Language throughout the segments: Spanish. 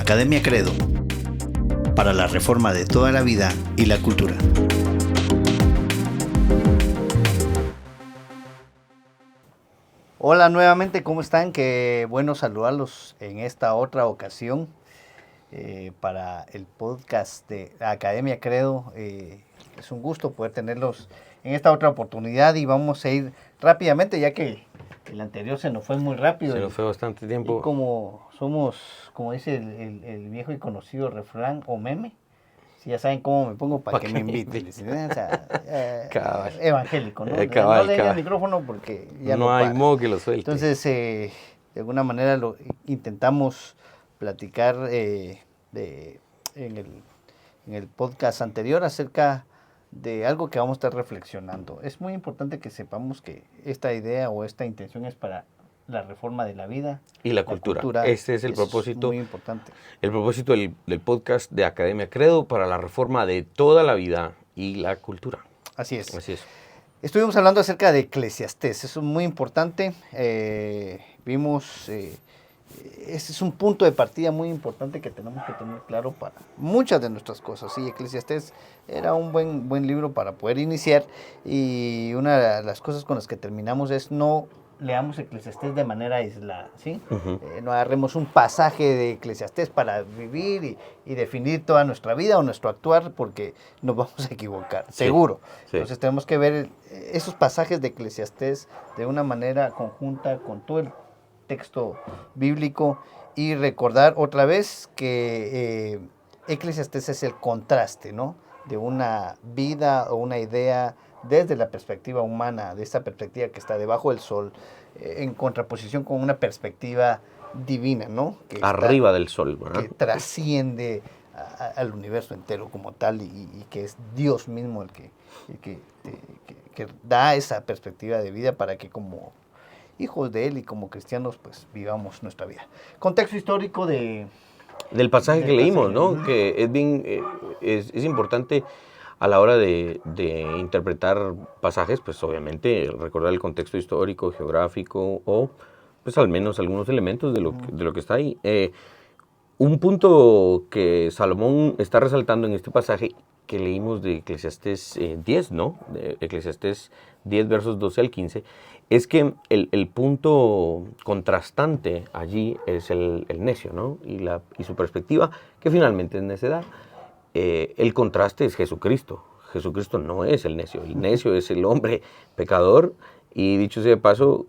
Academia Credo, para la reforma de toda la vida y la cultura. Hola nuevamente, ¿cómo están? Qué bueno saludarlos en esta otra ocasión para el podcast de Academia Credo. Es un gusto poder tenerlos en esta otra oportunidad y vamos a ir rápidamente ya que el anterior se nos fue muy rápido. Se nos fue bastante tiempo. Y como somos, como dice el viejo y conocido refrán o meme, si ya saben cómo me pongo para que me inviten. O sea, evangélico, ¿no? No le den el micrófono porque ya no hay modo que lo suelte. Entonces, de alguna manera intentamos platicar en el podcast anterior acerca de algo que vamos a estar reflexionando. Es muy importante que sepamos que esta idea o esta intención es para la reforma de la vida y la cultura. Este es el propósito. Muy importante. El propósito del podcast de Academia Credo para la reforma de toda la vida y la cultura. Así es. Así es. Estuvimos hablando acerca de Eclesiastés. Eso es muy importante. Vimos... Ese es un punto de partida muy importante que tenemos que tener claro para muchas de nuestras cosas. Sí, Eclesiastés era un buen libro para poder iniciar, y una de las cosas con las que terminamos es no leamos Eclesiastés de manera aislada, ¿sí? No agarremos un pasaje de Eclesiastés para vivir y definir toda nuestra vida o nuestro actuar, porque nos vamos a equivocar, seguro. Sí. Entonces tenemos que ver esos pasajes de Eclesiastés de una manera conjunta con todo el texto bíblico y recordar otra vez que Eclesiastés es el contraste, ¿no?, de una vida o una idea desde la perspectiva humana, de esta perspectiva que está debajo del sol, en contraposición con una perspectiva divina, ¿no?, que arriba del sol, ¿verdad?, que trasciende al universo entero como tal, y que es Dios mismo el que da esa perspectiva de vida para que como hijos de él y como cristianos pues vivamos nuestra vida. Contexto histórico del pasaje que leímos, ¿no? Que es bien es importante a la hora de interpretar pasajes, pues obviamente recordar el contexto histórico, geográfico, o pues al menos algunos elementos de lo que está ahí. Un punto que Salomón está resaltando en este pasaje que leímos de Eclesiastés 10, ¿no? De Eclesiastés 10, versos 12 al 15, es que el punto contrastante allí es el necio, ¿no? Y su perspectiva, que finalmente es necedad. El contraste es Jesucristo. Jesucristo no es el necio es el hombre pecador, y dicho sea de paso,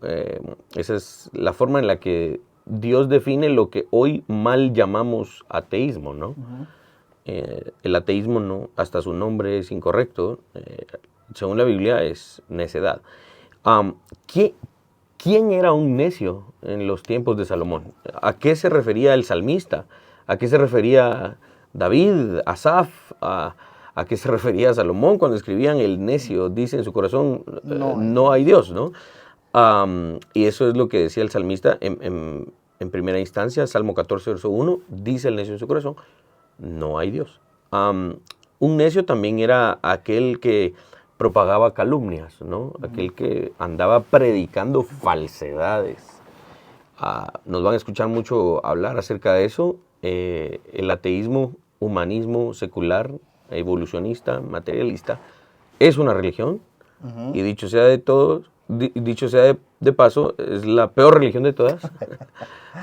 esa es la forma en la que Dios define lo que hoy mal llamamos ateísmo, ¿no? El ateísmo, no, hasta su nombre es incorrecto, según la Biblia es necedad. ¿Quién era un necio en los tiempos de Salomón? ¿A qué se refería el salmista? ¿A qué se refería David, Asaf? ¿A qué se refería Salomón cuando escribían el necio dice en su corazón, no hay Dios, ¿no? Y eso es lo que decía el salmista en primera instancia, Salmo 14, verso 1, dice el necio en su corazón, no hay Dios. Un necio también era aquel que propagaba calumnias, ¿no? Aquel que andaba predicando falsedades. Nos van a escuchar mucho hablar acerca de eso. El ateísmo, humanismo secular, evolucionista, materialista, es una religión, y dicho sea de paso, es la peor religión de todas.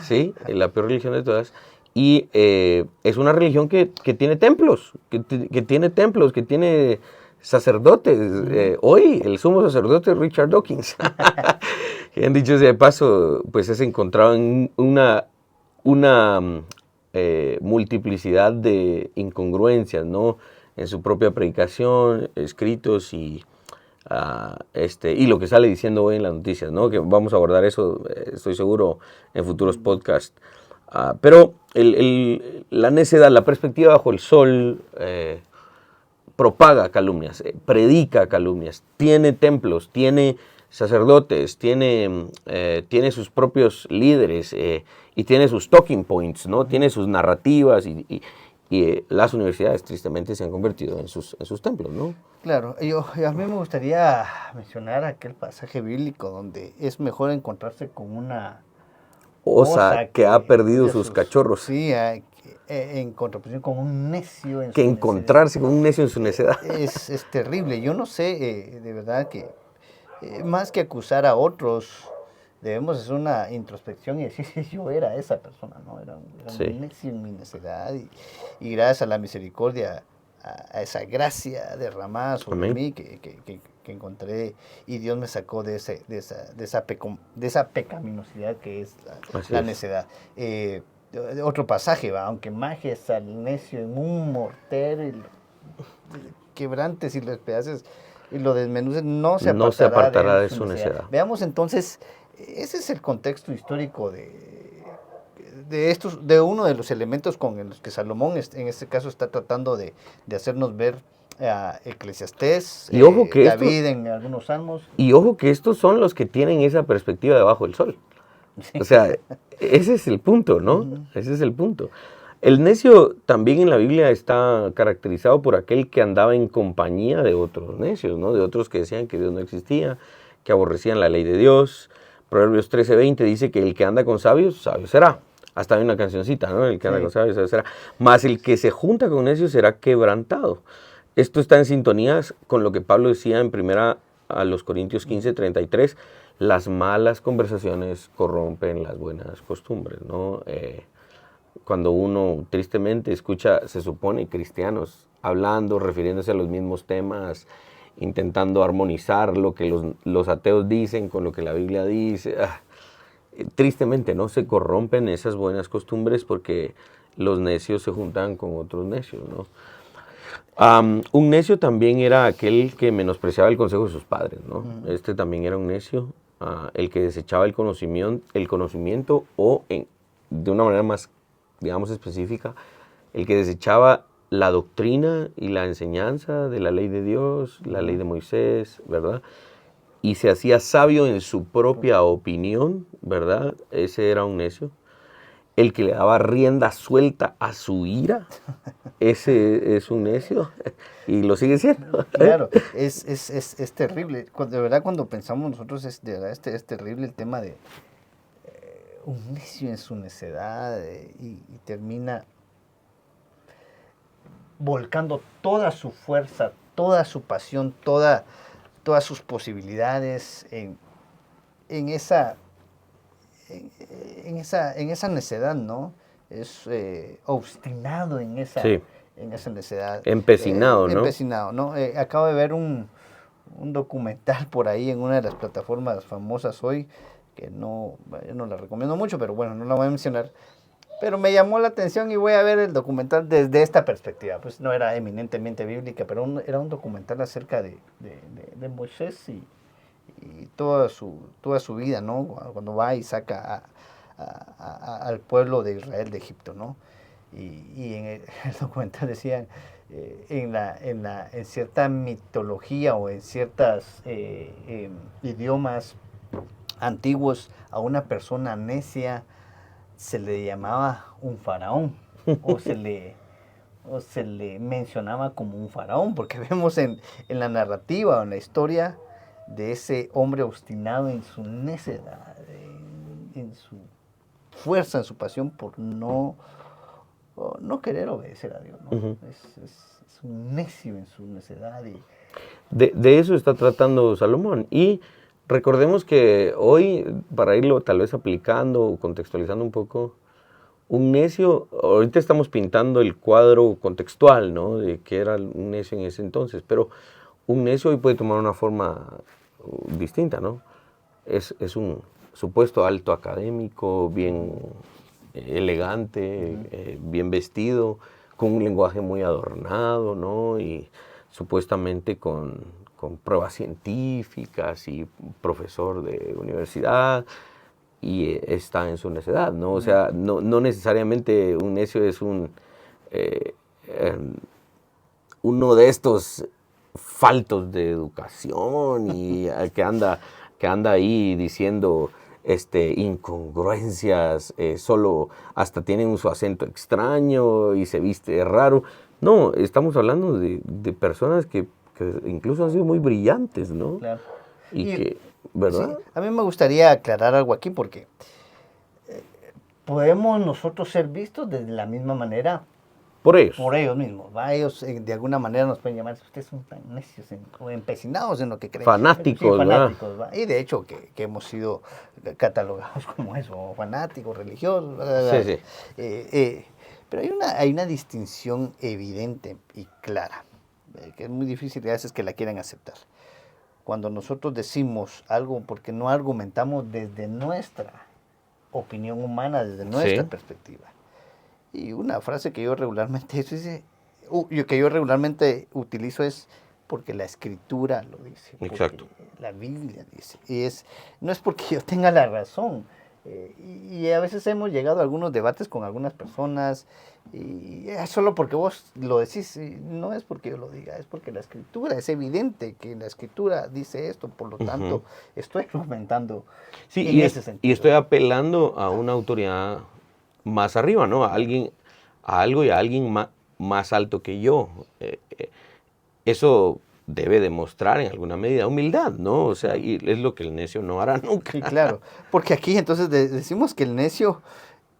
Sí, la peor religión de todas. Y es una religión que tiene templos, que tiene sacerdotes. Hoy el sumo sacerdote Richard Dawkins, que dicho sea de paso, pues es encontrado en una multiplicidad de incongruencias, ¿no?, en su propia predicación, escritos y lo que sale diciendo hoy en las noticias, ¿no?, que vamos a abordar eso, estoy seguro, en futuros podcasts. Pero la necedad, la perspectiva bajo el sol, propaga calumnias, predica calumnias, tiene templos, tiene sacerdotes, tiene sus propios líderes, y tiene sus talking points, ¿no? Tiene sus narrativas, y las universidades tristemente se han convertido en sus templos, ¿no? Claro, a mí me gustaría mencionar aquel pasaje bíblico donde es mejor encontrarse con una osa que ha perdido sus cachorros. Sí, en contraposición con un necio en Que su encontrarse con un necio en su necedad. es terrible. Yo no sé, de verdad que más que acusar a otros, debemos hacer una introspección y decir si yo era esa persona, ¿no? Era Sí. un necio en mi necedad y gracias a la misericordia, a esa gracia derramada sobre Amén. mí que encontré y Dios me sacó de esa pecaminosidad que es Así la es. necedad. Otro pasaje, ¿va? Aunque majes al necio en un mortero y lo quebrantes y lo despedaces y lo desmenuces, no se No se apartará apartará de él de su su necedad. necedad. Veamos entonces, ese es el contexto histórico de uno de los elementos con los que Salomón en este caso está tratando de hacernos ver a Eclesiastés, Y ojo que David en algunos salmos. Y ojo que estos son los que tienen esa perspectiva debajo del sol. O sea, ese es el punto, ¿no? Ese es el punto. El necio también en la Biblia está caracterizado por aquel que andaba en compañía de otros necios, ¿no? De otros que decían que Dios no existía, que aborrecían la ley de Dios. Proverbios 13:20 dice que el que anda con sabios, sabio será. Hasta hay una cancioncita, ¿no? El que anda con sabios, sabio será. Mas el que se junta con necios será quebrantado. Esto está en sintonía con lo que Pablo decía en primera a los Corintios 15:33, las malas conversaciones corrompen las buenas costumbres, ¿no? Cuando uno tristemente escucha, se supone, cristianos hablando, refiriéndose a los mismos temas, intentando armonizar lo que los ateos dicen con lo que la Biblia dice, tristemente, ¿no? Se corrompen esas buenas costumbres porque los necios se juntan con otros necios, ¿no? Un necio también era aquel que menospreciaba el consejo de sus padres, ¿no? Este también era un necio, el que desechaba el conocimiento o, de una manera más, digamos, específica, el que desechaba la doctrina y la enseñanza de la ley de Dios, la ley de Moisés, ¿verdad? Y se hacía sabio en su propia opinión, ¿verdad? Ese era un necio. El que le daba rienda suelta a su ira, ese es un necio y lo sigue siendo. Claro, es terrible. De verdad, cuando pensamos nosotros, de verdad, es terrible el tema de un necio en su necedad y termina volcando toda su fuerza, toda su pasión, todas sus posibilidades en esa necedad, ¿no? Es obstinado Sí, en esa necedad. empecinado, ¿no? Empecinado, ¿no? Acabo de ver un documental por ahí en una de las plataformas famosas hoy, que yo no la recomiendo mucho, pero bueno, no la voy a mencionar. Pero me llamó la atención y voy a ver el documental desde esta perspectiva. Pues no era eminentemente bíblica, pero era un documental acerca de Moisés y toda su vida, ¿no? Cuando va y saca al pueblo de Israel de Egipto, ¿no? Y en el documental decían, en cierta mitología o en ciertos idiomas antiguos, a una persona necia se le llamaba un faraón o se le mencionaba como un faraón, porque vemos en la narrativa o en la historia de ese hombre obstinado en su necedad, en su fuerza, en su pasión por no querer obedecer a Dios, ¿no? Es un necio en su necedad. De eso está tratando Salomón. Y recordemos que hoy, para irlo tal vez aplicando o contextualizando un poco, un necio, ahorita estamos pintando el cuadro contextual, ¿no? De que era un necio en ese entonces, pero un necio hoy puede tomar una forma distinta, ¿no? Es un supuesto alto académico, bien elegante, bien vestido, con un lenguaje muy adornado, ¿no? Y supuestamente con pruebas científicas y profesor de universidad, y está en su necedad, ¿no? O sea, no necesariamente un necio es uno de estos faltos de educación y que anda ahí diciendo incongruencias, solo hasta tienen su acento extraño y se viste raro. No, estamos hablando de personas que incluso han sido muy brillantes, ¿no? Claro. Y que, ¿verdad? Sí, a mí me gustaría aclarar algo aquí porque podemos nosotros ser vistos de la misma manera Por ellos. por ellos mismos. ¿Va? Ellos de alguna manera nos pueden llamar, ustedes son tan necios o empecinados en lo que creen. Fanáticos, sí, fanáticos, ¿va? Y de hecho que hemos sido catalogados como eso, fanáticos, religiosos. Sí, sí. Pero hay una distinción evidente y clara, que es muy difícil a veces que la quieran aceptar. Cuando nosotros decimos algo porque no argumentamos desde nuestra opinión humana, desde nuestra perspectiva. Y una frase que yo regularmente utilizo es porque la Escritura lo dice. Exacto. La Biblia dice. No es porque yo tenga la razón. Y a veces hemos llegado a algunos debates con algunas personas y solo porque vos lo decís, no es porque yo lo diga, es porque la Escritura, es evidente que la Escritura dice esto, por lo tanto estoy argumentando en ese sentido. Y estoy apelando a una autoridad más arriba, ¿no? A algo y a alguien más alto que yo. Eso debe demostrar en alguna medida humildad, ¿no? O sea, y es lo que el necio no hará nunca. Sí, claro, porque aquí entonces decimos que el necio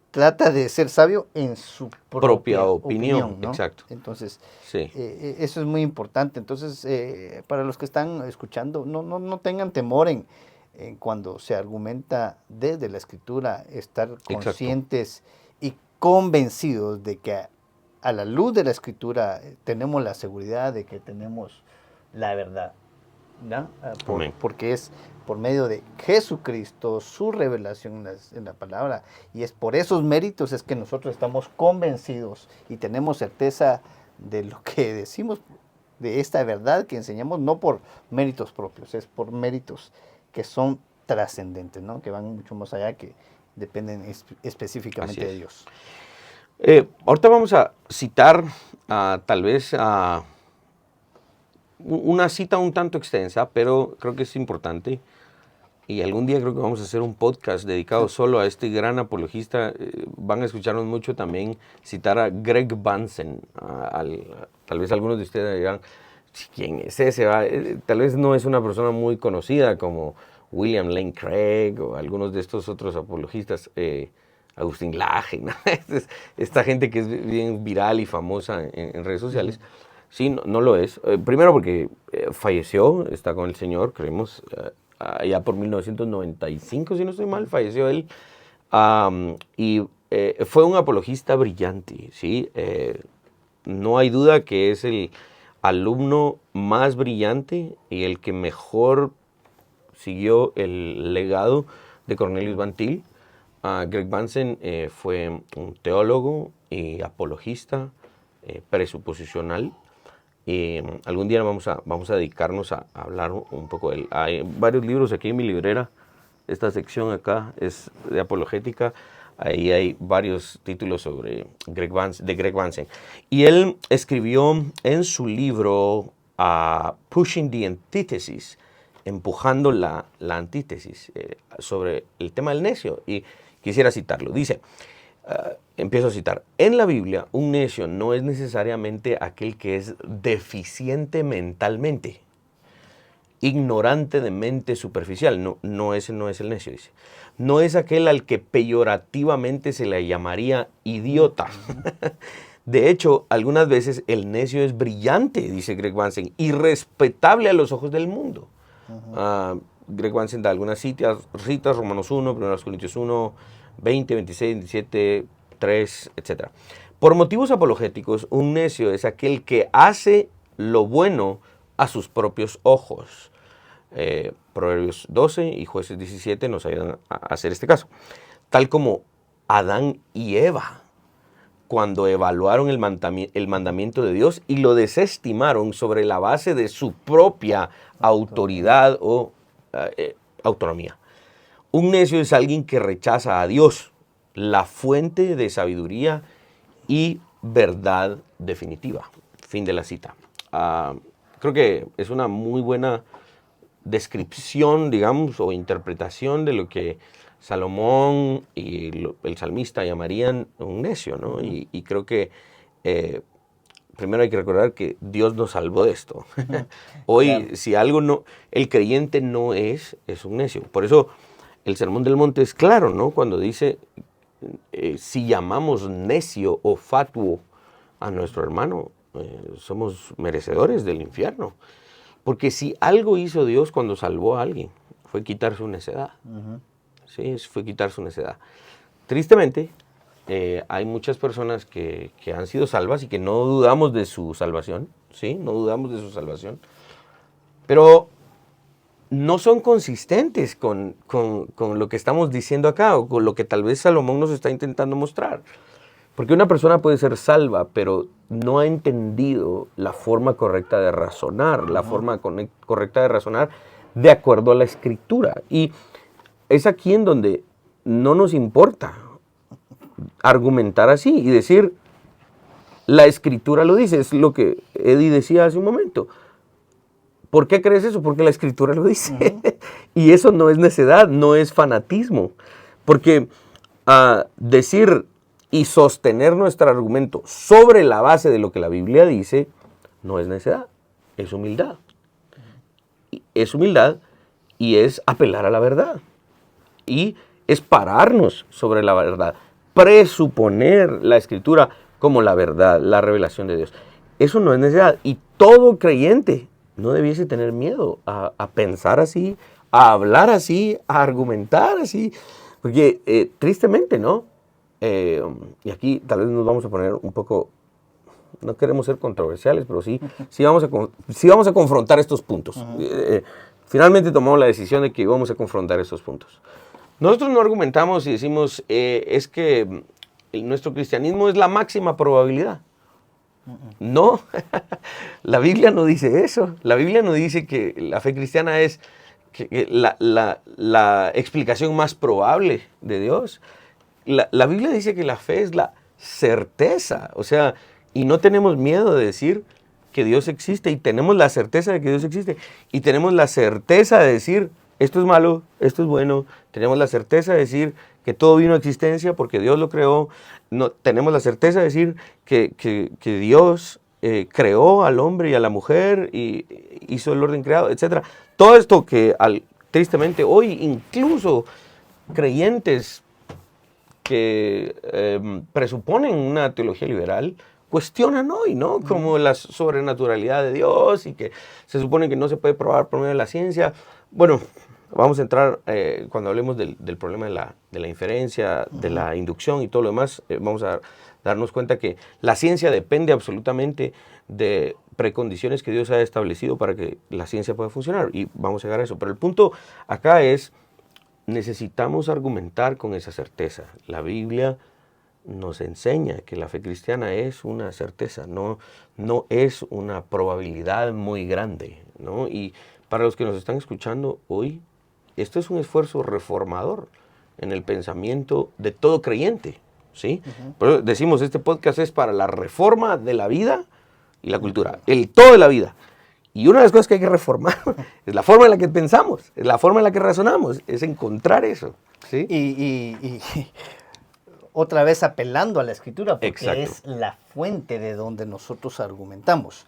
trata de ser sabio en su propia opinión, ¿no? Exacto. Entonces, sí. Eso es muy importante. Entonces, para los que están escuchando, no tengan temor en cuando se argumenta desde la Escritura, estar conscientes y convencidos de que a la luz de la Escritura tenemos la seguridad de que tenemos la verdad, ¿no? Porque es por medio de Jesucristo, su revelación en la palabra, y es por esos méritos es que nosotros estamos convencidos y tenemos certeza de lo que decimos, de esta verdad que enseñamos, no por méritos propios, es por méritos que son trascendentes, ¿no? Que van mucho más allá, que dependen específicamente de Dios. Ahorita vamos a citar tal vez una cita un tanto extensa, pero creo que es importante. Y algún día creo que vamos a hacer un podcast dedicado solo a este gran apologista. Van a escucharnos mucho también citar a Greg Bahnsen. Tal vez algunos de ustedes dirán, ¿quién es ese? Tal vez no es una persona muy conocida como William Lane Craig o algunos de estos otros apologistas. Agustín Laje, ¿no? Esta gente que es bien viral y famosa en redes sociales. Sí, no lo es. Primero porque falleció, está con el Señor, creemos, allá por 1995, si no estoy mal, falleció él. Y fue un apologista brillante, ¿sí? No hay duda que es el alumno más brillante y el que mejor siguió el legado de Cornelius Van Til. Greg Bahnsen fue un teólogo y apologista presuposicional. Algún día vamos a dedicarnos a hablar un poco de él. Hay varios libros aquí en mi librera. Esta sección acá es de apologética. Ahí hay varios títulos sobre Greg Bahnsen. Y él escribió en su libro Pushing the Antithesis, empujando la antítesis, sobre el tema del necio. Y quisiera citarlo. Dice, empiezo a citar, en la Biblia un necio no es necesariamente aquel que es deficiente mentalmente, ignorante de mente superficial. No, ese no es el necio, dice. No es aquel al que peyorativamente se le llamaría idiota. De hecho, algunas veces el necio es brillante, dice Greg Bahnsen, y respetable a los ojos del mundo. Greg Bahnsen da algunas citas, Romanos 1, 1 Corintios 1, 20, 26, 27, 3, etc. Por motivos apologéticos, un necio es aquel que hace lo bueno a sus propios ojos. Proverbios 12 y Jueces 17 nos ayudan a hacer este caso. Tal como Adán y Eva, cuando evaluaron el mandamiento de Dios y lo desestimaron sobre la base de su propia autoridad o autonomía. Un necio es alguien que rechaza a Dios, la fuente de sabiduría y verdad definitiva. Fin de la cita. Creo que es una muy buena descripción, digamos, o interpretación de lo que Salomón y el salmista llamarían un necio, ¿no? Y creo que primero hay que recordar que Dios nos salvó de esto. Hoy, claro, si algo el creyente no es un necio. Por eso el Sermón del Monte es claro, ¿no? Cuando dice si llamamos necio o fatuo a nuestro hermano, somos merecedores del infierno. Porque si algo hizo Dios cuando salvó a alguien, fue quitar su necedad. Sí, fue quitar su necedad. Tristemente, hay muchas personas que han sido salvas y que no dudamos de su salvación, ¿sí? No dudamos de su salvación, pero no son consistentes con lo que estamos diciendo acá o con lo que tal vez Salomón nos está intentando mostrar. Porque una persona puede ser salva, pero no ha entendido la forma correcta de razonar, la forma correcta de razonar de acuerdo a la Escritura. Y es aquí en donde no nos importa argumentar así y decir, la Escritura lo dice, es lo que Eddie decía hace un momento. ¿Por qué crees eso? Porque la Escritura lo dice. Y eso no es necedad, no es fanatismo. Porque decir y sostener nuestro argumento sobre la base de lo que la Biblia dice, no es necedad, es humildad. Es humildad y es apelar a la verdad. Y es pararnos sobre la verdad, presuponer la Escritura como la verdad, la revelación de Dios. Eso no es necedad. Y todo creyente no debiese tener miedo a pensar así, a hablar así, a argumentar así. Porque tristemente, ¿no? Y aquí tal vez nos vamos a poner un poco, no queremos ser controversiales, pero sí vamos a confrontar estos puntos. Finalmente tomamos la decisión de que vamos a confrontar estos puntos. Nosotros no argumentamos y decimos, es que nuestro cristianismo es la máxima probabilidad. No, la Biblia no dice eso. La Biblia no dice que la fe cristiana es la explicación más probable de Dios. La Biblia dice que la fe es la certeza, o sea, y no tenemos miedo de decir que Dios existe, y tenemos la certeza de que Dios existe, y tenemos la certeza de decir, esto es malo, esto es bueno, tenemos la certeza de decir que todo vino a existencia porque Dios lo creó, no, tenemos la certeza de decir que Dios creó al hombre y a la mujer, y hizo el orden creado, etc. Todo esto que tristemente hoy incluso creyentes que presuponen una teología liberal, cuestionan hoy, ¿no? Como la sobrenaturalidad de Dios y que se supone que no se puede probar por medio de la ciencia. Bueno, vamos a entrar, cuando hablemos del problema de la inferencia, de la inducción y todo lo demás, vamos a darnos cuenta que la ciencia depende absolutamente de precondiciones que Dios ha establecido para que la ciencia pueda funcionar, y vamos a llegar a eso. Pero el punto acá es, necesitamos argumentar con esa certeza. La Biblia nos enseña que la fe cristiana es una certeza, no es una probabilidad muy grande, ¿no? Y para los que nos están escuchando hoy, esto es un esfuerzo reformador en el pensamiento de todo creyente, ¿sí? Por eso decimos, este podcast es para la reforma de la vida y la cultura, el todo de la vida. Y una de las cosas que hay que reformar es la forma en la que pensamos, es la forma en la que razonamos, es encontrar eso, ¿sí? Y otra vez apelando a la Escritura, porque Exacto. es la fuente de donde nosotros argumentamos.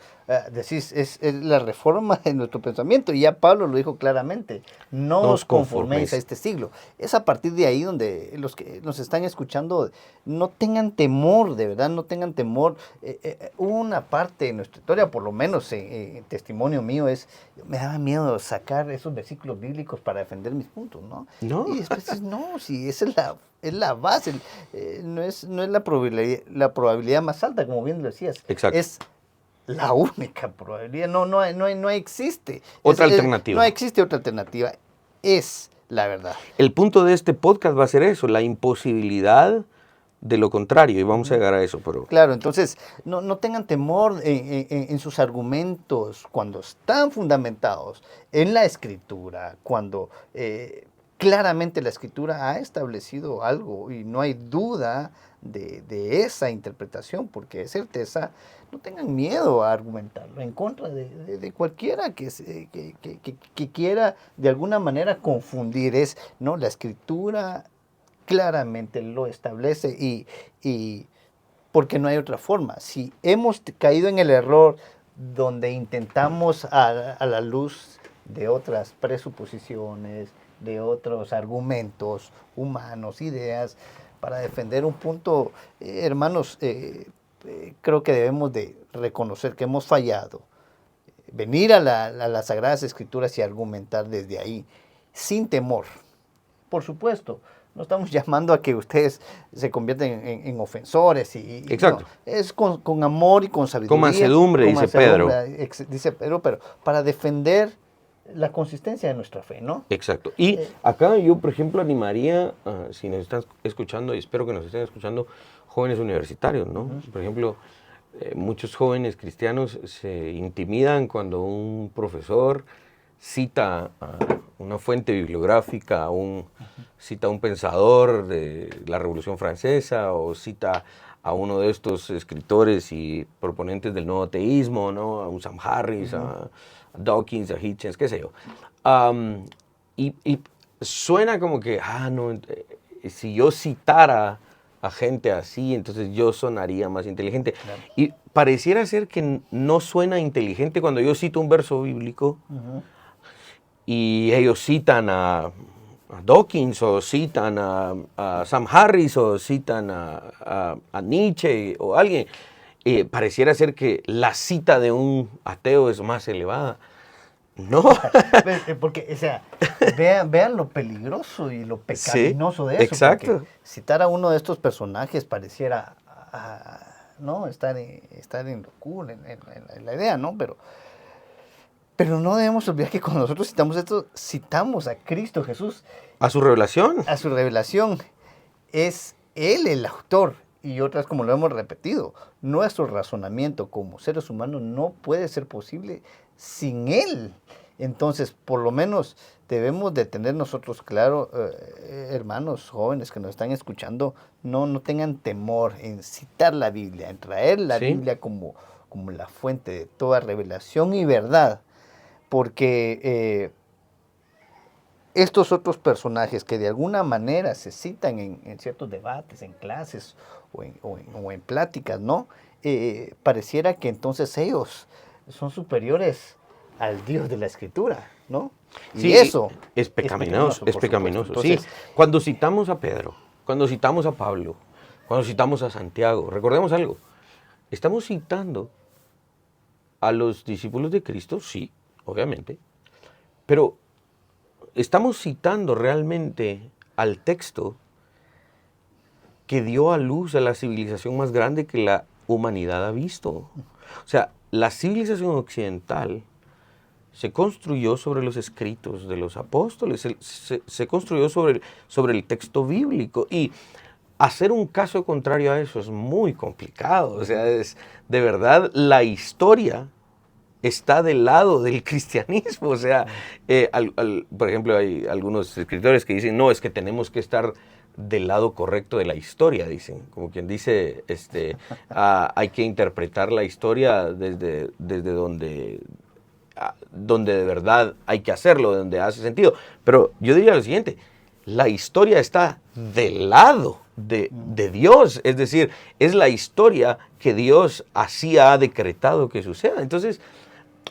Decís, es la reforma de nuestro pensamiento, y ya Pablo lo dijo claramente, no os conforméis a este siglo. Es a partir de ahí donde los que nos están escuchando no tengan temor, de verdad, no tengan temor. Una parte de nuestra historia, por lo menos testimonio mío, me daba miedo sacar esos versículos bíblicos para defender mis puntos, ¿no? No. Y después, no, si esa es la base, no es la probabilidad más alta, como bien lo decías. Exacto. Es la única probabilidad, no existe. Otra alternativa. No existe otra alternativa, es la verdad. El punto de este podcast va a ser eso, la imposibilidad de lo contrario, y vamos a llegar a eso. Pero claro, entonces no tengan temor en sus argumentos cuando están fundamentados en la Escritura, cuando claramente la Escritura ha establecido algo y no hay duda de esa interpretación, porque es certeza. No tengan miedo a argumentarlo en contra de cualquiera que quiera de alguna manera confundir. No, la Escritura claramente lo establece, y porque no hay otra forma. Si hemos caído en el error donde intentamos a la luz de otras presuposiciones, de otros argumentos humanos, ideas, para defender un punto, hermanos, creo que debemos de reconocer que hemos fallado, venir a las Sagradas Escrituras y argumentar desde ahí, sin temor. Por supuesto, no estamos llamando a que ustedes se conviertan en ofensores. Exacto. No, es con amor y con sabiduría. Con mansedumbre, dice Pedro. Dice Pedro, pero para defender la consistencia de nuestra fe, ¿no? Exacto. Y acá yo, por ejemplo, animaría, si nos están escuchando, y espero que nos estén escuchando, jóvenes universitarios, ¿no? Por ejemplo, muchos jóvenes cristianos se intimidan cuando un profesor cita una fuente bibliográfica, cita a un pensador de la Revolución Francesa o cita a uno de estos escritores y proponentes del nuevo ateísmo, ¿no? A un Sam Harris, a Dawkins, a Hitchens, qué sé yo. Y suena como que, no, si yo citara a gente así, entonces yo sonaría más inteligente. Claro. Y pareciera ser que no suena inteligente cuando yo cito un verso bíblico y ellos citan a Dawkins o citan a Sam Harris o citan a Nietzsche o alguien. Pareciera ser que la cita de un ateo es más elevada. No. Porque, o sea, vean lo peligroso y lo pecaminoso de eso. Exacto. Porque citar a uno de estos personajes pareciera, ¿no? Estar en locura, en la idea, ¿no? Pero no debemos olvidar que cuando nosotros citamos esto, citamos a Cristo Jesús. A su revelación. A su revelación. Es Él el autor. Y otras, como lo hemos repetido, nuestro razonamiento como seres humanos no puede ser posible sin Él. Entonces, por lo menos debemos de tener nosotros claro, hermanos jóvenes que nos están escuchando, no tengan temor en citar la Biblia, en traer la Biblia como la fuente de toda revelación y verdad. Porque estos otros personajes que de alguna manera se citan en ciertos debates, en clases o en pláticas, ¿no? Pareciera que entonces ellos son superiores al Dios de la Escritura, ¿no? Y sí, eso es pecaminoso. Entonces, sí, cuando citamos a Pedro, cuando citamos a Pablo, cuando citamos a Santiago, recordemos algo, estamos citando a los discípulos de Cristo, sí, obviamente, pero estamos citando realmente al texto que dio a luz a la civilización más grande que la humanidad ha visto. O sea, la civilización occidental se construyó sobre los escritos de los apóstoles, se construyó sobre el texto bíblico, y hacer un caso contrario a eso es muy complicado. O sea, de verdad, la historia está del lado del cristianismo. O sea, por ejemplo, hay algunos escritores que dicen, no, es que tenemos que estar del lado correcto de la historia, dicen. Como quien dice, hay que interpretar la historia desde donde de verdad hay que hacerlo, donde hace sentido. Pero yo diría lo siguiente, la historia está del lado de Dios, es decir, es la historia que Dios así ha decretado que suceda. Entonces,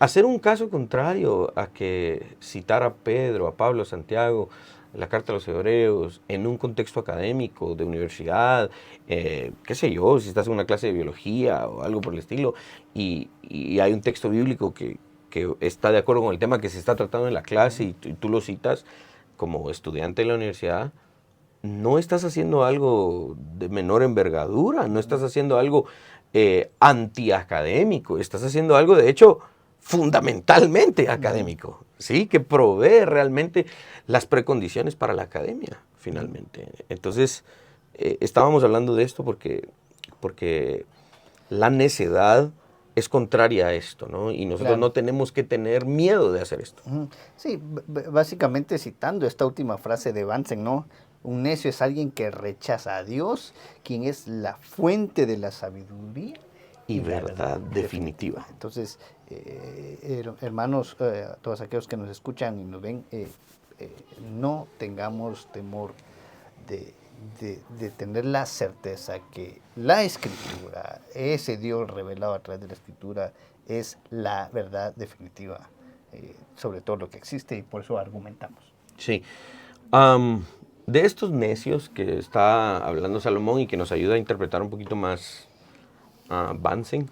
hacer un caso contrario a que citar a Pedro, a Pablo, a Santiago, la carta a los hebreos, en un contexto académico, de universidad, qué sé yo, si estás en una clase de biología o algo por el estilo, y hay un texto bíblico que está de acuerdo con el tema que se está tratando en la clase y tú lo citas como estudiante de la universidad, no estás haciendo algo de menor envergadura, no estás haciendo algo antiacadémico, estás haciendo algo, de hecho, fundamentalmente académico, ¿sí? Que provee realmente las precondiciones para la academia, finalmente. Entonces, estábamos hablando de esto porque la necedad es contraria a esto, ¿no? Y nosotros no tenemos que tener miedo de hacer esto. Sí, básicamente citando esta última frase de Bansen, ¿no? Un necio es alguien que rechaza a Dios, quien es la fuente de la sabiduría y verdad definitiva. Entonces, hermanos, todos aquellos que nos escuchan y nos ven, no tengamos temor de tener la certeza que la Escritura, ese Dios revelado a través de la Escritura, es la verdad definitiva sobre todo lo que existe, y por eso argumentamos. Sí. de estos necios que está hablando Salomón y que nos ayuda a interpretar un poquito más Bansen,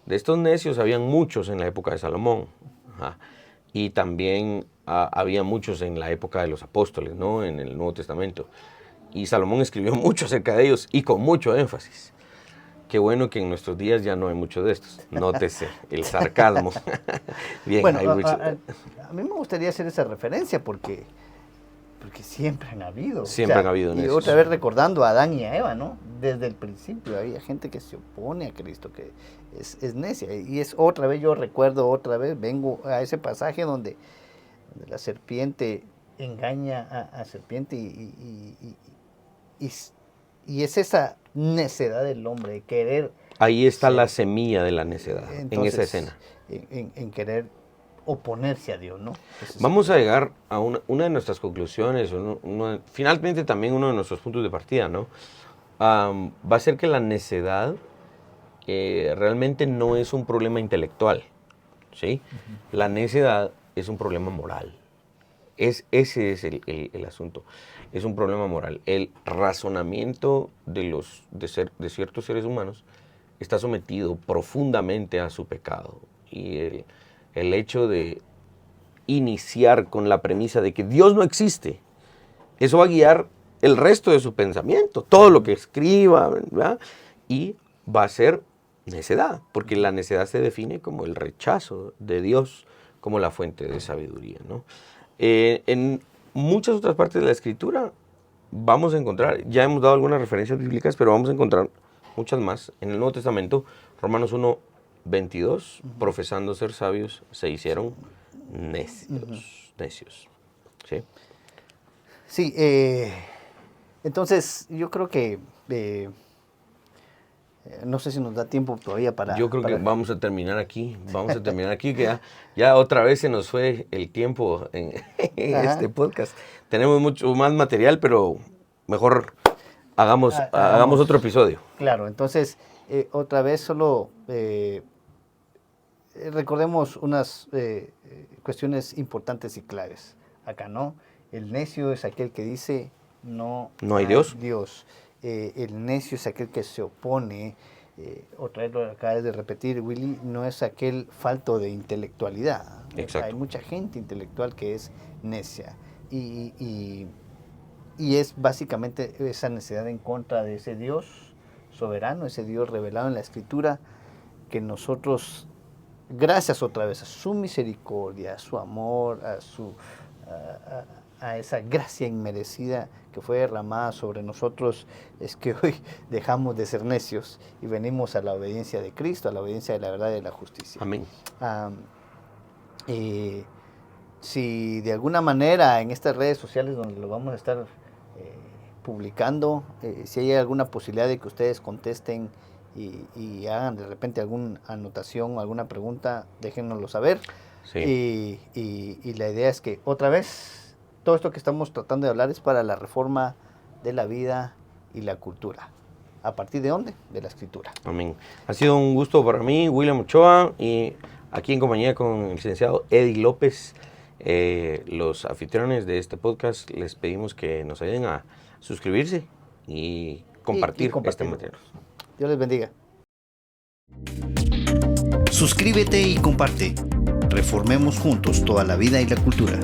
de estos necios habían muchos en la época de Salomón. Ajá. Y también había muchos en la época de los apóstoles, ¿no? En el Nuevo Testamento. Y Salomón escribió mucho acerca de ellos y con mucho énfasis. Qué bueno que en nuestros días ya no hay mucho de estos. Nótese el sarcasmo. Bien, bueno, hay mucho. A mí me gustaría hacer esa referencia porque siempre han habido. Siempre han habido y necios. otra vez recordando a Adán y a Eva, ¿no? Desde el principio había gente que se opone a Cristo, que es necia. Y es otra vez, yo recuerdo otra vez, vengo a ese pasaje donde la serpiente engaña a serpiente y es esa necedad del hombre de querer. Ahí está la semilla de la necedad, Entonces, en esa escena. En querer oponerse a Dios, ¿no? Vamos a llegar a una de nuestras conclusiones, finalmente también uno de nuestros puntos de partida, ¿no? Va a ser que la necedad realmente no es un problema intelectual, ¿sí? Uh-huh. La necedad es un problema moral. Ese es el asunto. Es un problema moral. El razonamiento de ciertos seres humanos está sometido profundamente a su pecado. Y el hecho de iniciar con la premisa de que Dios no existe, eso va a guiar el resto de su pensamiento, todo lo que escriba, ¿verdad? Y va a ser necedad, porque la necedad se define como el rechazo de Dios como la fuente de sabiduría, ¿no? En muchas otras partes de la Escritura vamos a encontrar, ya hemos dado algunas referencias bíblicas, pero vamos a encontrar muchas más. En el Nuevo Testamento, Romanos 1:22, profesando ser sabios, se hicieron necios. ¿Sí? Sí, entonces yo creo que no sé si nos da tiempo todavía para... Yo creo que vamos a terminar aquí, que ya otra vez se nos fue el tiempo en este podcast. Tenemos mucho más material, pero mejor hagamos otro episodio. Claro, entonces otra vez solo recordemos unas cuestiones importantes y claves acá, ¿no? El necio es aquel que dice no hay Dios. El necio es aquel que se opone, otra vez lo acabas de repetir, Willy, no es aquel falto de intelectualidad. Exacto. Hay mucha gente intelectual que es necia y es básicamente esa necedad en contra de ese Dios soberano, ese Dios revelado en la Escritura, que nosotros, gracias otra vez a su misericordia, a su amor, a esa gracia inmerecida que fue derramada sobre nosotros, es que hoy dejamos de ser necios y venimos a la obediencia de Cristo, a la obediencia de la verdad y de la justicia. Amén. Si de alguna manera en estas redes sociales donde lo vamos a estar publicando, si hay alguna posibilidad de que ustedes contesten y hagan de repente alguna anotación o alguna pregunta, déjennoslo saber. Sí. Y la idea es que otra vez todo esto que estamos tratando de hablar es para la reforma de la vida y la cultura. ¿A partir de dónde? De la Escritura. Amén. Ha sido un gusto para mí, William Ochoa, y aquí en compañía con el licenciado Eddie López, los anfitriones de este podcast, les pedimos que nos ayuden a suscribirse y compartir este material. Dios les bendiga. Suscríbete y comparte. Reformemos juntos toda la vida y la cultura.